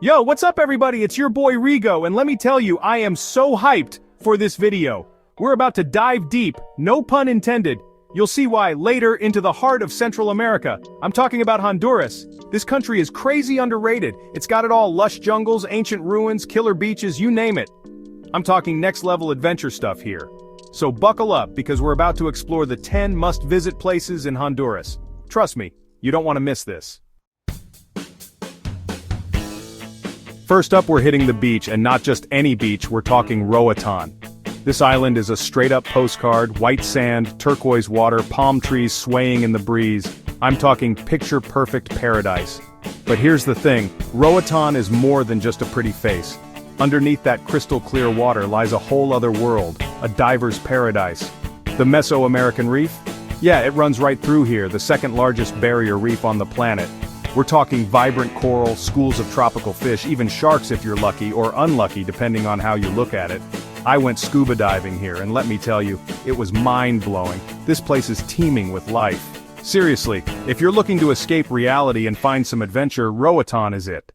Yo, what's up everybody? It's your boy Rigo, and let me tell you, I am so hyped for this video. We're about to dive deep, no pun intended. You'll see why later into the heart of Central America. I'm talking about Honduras. This country is crazy underrated. It's got it all: lush jungles, ancient ruins, killer beaches, you name it. I'm talking next level adventure stuff here. So buckle up, because we're about to explore the 10 must-visit places in Honduras. Trust me, you don't want to miss this. First up, we're hitting the beach, and not just any beach, we're talking Roatán. This island is a straight-up postcard: white sand, turquoise water, palm trees swaying in the breeze. I'm talking picture-perfect paradise. But here's the thing, Roatán is more than just a pretty face. Underneath that crystal-clear water lies a whole other world, a diver's paradise. The Mesoamerican Reef? Yeah, it runs right through here, the second largest barrier reef on the planet. We're talking vibrant coral, schools of tropical fish, even sharks if you're lucky, or unlucky depending on how you look at it. I went scuba diving here, and let me tell you, it was mind-blowing. This place is teeming with life. Seriously, if you're looking to escape reality and find some adventure, Roatán is it.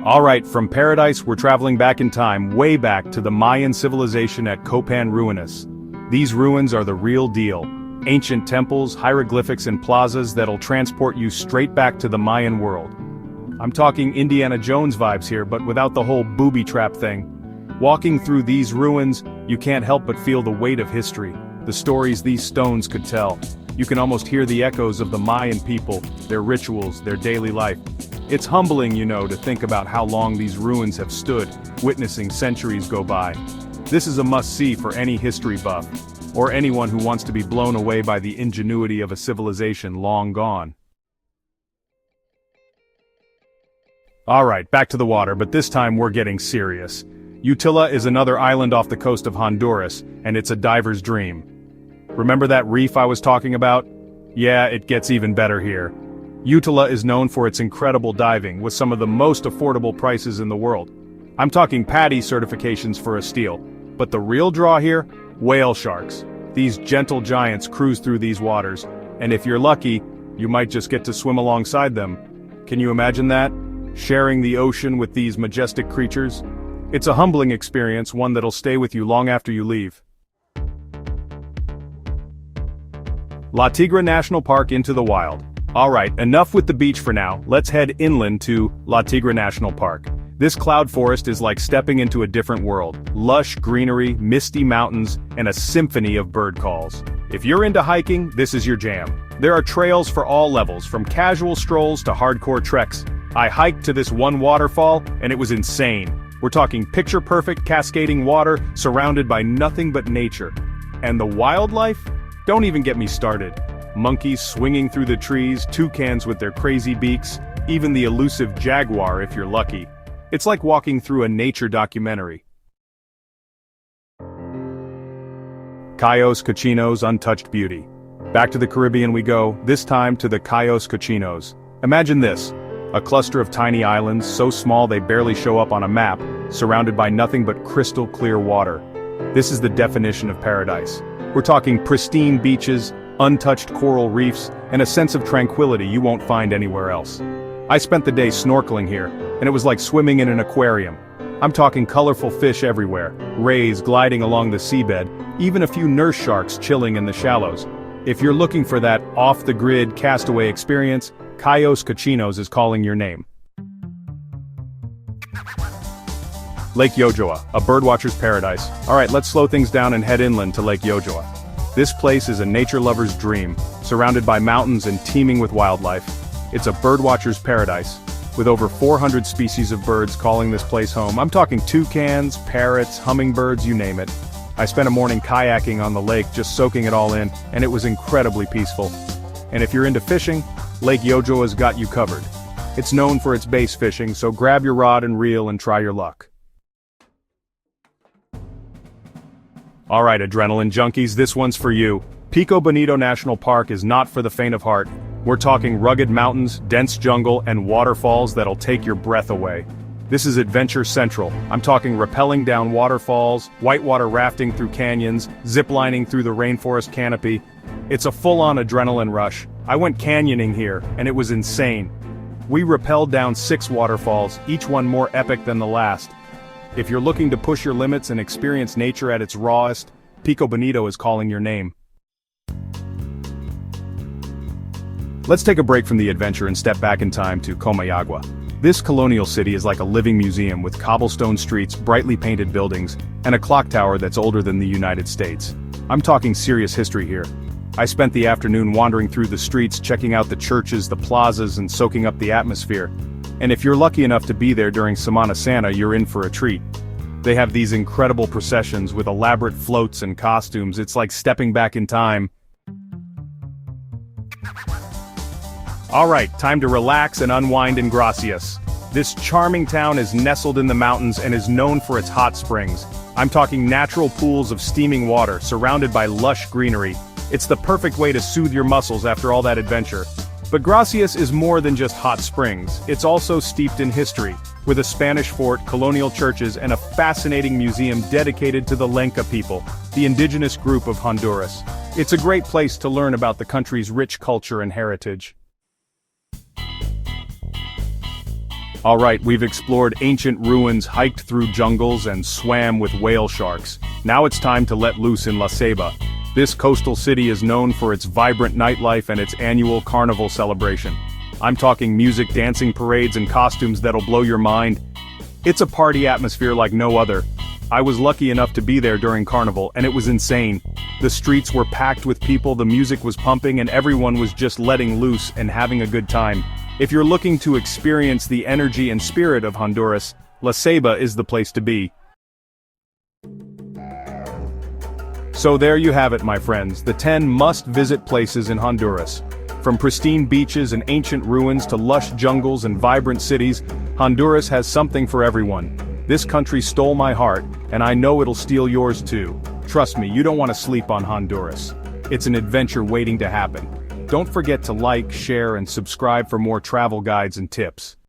Alright, from paradise we're traveling back in time, way back to the Mayan civilization at Copán ruins. These ruins are the real deal. Ancient temples, hieroglyphics and plazas that'll transport you straight back to the Mayan world. I'm talking Indiana Jones vibes here, but without the whole booby trap thing. Walking through these ruins, you can't help but feel the weight of history, the stories these stones could tell. You can almost hear the echoes of the Mayan people, their rituals, their daily life. It's humbling, you know, to think about how long these ruins have stood, witnessing centuries go by. This is a must-see for any history buff, or anyone who wants to be blown away by the ingenuity of a civilization long gone. Alright, back to the water, but this time we're getting serious. Utila is another island off the coast of Honduras, and it's a diver's dream. Remember that reef I was talking about? Yeah, it gets even better here. Utila is known for its incredible diving, with some of the most affordable prices in the world. I'm talking PADI certifications for a steal. But the real draw here? Whale sharks. These gentle giants cruise through these waters, and if you're lucky, you might just get to swim alongside them. Can you imagine that? Sharing the ocean with these majestic creatures? It's a humbling experience, one that'll stay with you long after you leave. La Tigra National Park into the wild. Alright, enough with the beach for now, let's head inland to La Tigra National Park. This cloud forest is like stepping into a different world. Lush greenery, misty mountains, and a symphony of bird calls. If you're into hiking, this is your jam. There are trails for all levels, from casual strolls to hardcore treks. I hiked to this one waterfall, and it was insane. We're talking picture-perfect cascading water, surrounded by nothing but nature. And the wildlife? Don't even get me started. Monkeys swinging through the trees, toucans with their crazy beaks, even the elusive jaguar if you're lucky. It's like walking through a nature documentary. Cayos Cochinos, untouched beauty. Back to the Caribbean we go, this time to the Cayos Cochinos. Imagine this. A cluster of tiny islands, so small they barely show up on a map, surrounded by nothing but crystal clear water. This is the definition of paradise. We're talking pristine beaches, untouched coral reefs, and a sense of tranquility you won't find anywhere else. I spent the day snorkeling here, and it was like swimming in an aquarium. I'm talking colorful fish everywhere, rays gliding along the seabed, even a few nurse sharks chilling in the shallows. If you're looking for that off-the-grid castaway experience, Cayos Cochinos is calling your name. Lake Yojoa, a birdwatcher's paradise. Alright, let's slow things down and head inland to Lake Yojoa. This place is a nature lover's dream, surrounded by mountains and teeming with wildlife. It's a birdwatcher's paradise, with over 400 species of birds calling this place home. I'm talking toucans, parrots, hummingbirds, you name it. I spent a morning kayaking on the lake, just soaking it all in, and it was incredibly peaceful. And if you're into fishing, Lake Yojoa's got you covered. It's known for its bass fishing, so grab your rod and reel and try your luck. Alright, adrenaline junkies, this one's for you. Pico Bonito National Park is not for the faint of heart. We're talking rugged mountains, dense jungle, and waterfalls that'll take your breath away. This is Adventure Central. I'm talking rappelling down waterfalls, whitewater rafting through canyons, ziplining through the rainforest canopy. It's a full-on adrenaline rush. I went canyoning here, and it was insane. We rappelled down 6 waterfalls, each one more epic than the last. If you're looking to push your limits and experience nature at its rawest, Pico Bonito is calling your name. Let's take a break from the adventure and step back in time to Comayagua. This colonial city is like a living museum with cobblestone streets, brightly painted buildings, and a clock tower that's older than the United States. I'm talking serious history here. I spent the afternoon wandering through the streets, checking out the churches, the plazas, and soaking up the atmosphere. And if you're lucky enough to be there during Semana Santa, you're in for a treat. They have these incredible processions with elaborate floats and costumes. It's like stepping back in time. Alright, time to relax and unwind in Gracias. This charming town is nestled in the mountains and is known for its hot springs. I'm talking natural pools of steaming water, surrounded by lush greenery. It's the perfect way to soothe your muscles after all that adventure. But Gracias is more than just hot springs. It's also steeped in history, with a Spanish fort, colonial churches, and a fascinating museum dedicated to the Lenca people, the indigenous group of Honduras. It's a great place to learn about the country's rich culture and heritage. Alright, we've explored ancient ruins, hiked through jungles, and swam with whale sharks. Now it's time to let loose in La Ceiba. This coastal city is known for its vibrant nightlife and its annual carnival celebration. I'm talking music, dancing parades, and costumes that'll blow your mind. It's a party atmosphere like no other. I was lucky enough to be there during carnival, and it was insane. The streets were packed with people, the music was pumping, and everyone was just letting loose and having a good time. If you're looking to experience the energy and spirit of Honduras, La Ceiba is the place to be. So there you have it, my friends, the 10 must-visit places in Honduras. From pristine beaches and ancient ruins to lush jungles and vibrant cities, Honduras has something for everyone. This country stole my heart, and I know it'll steal yours too. Trust me, you don't want to sleep on Honduras. It's an adventure waiting to happen. Don't forget to like, share, and subscribe for more travel guides and tips.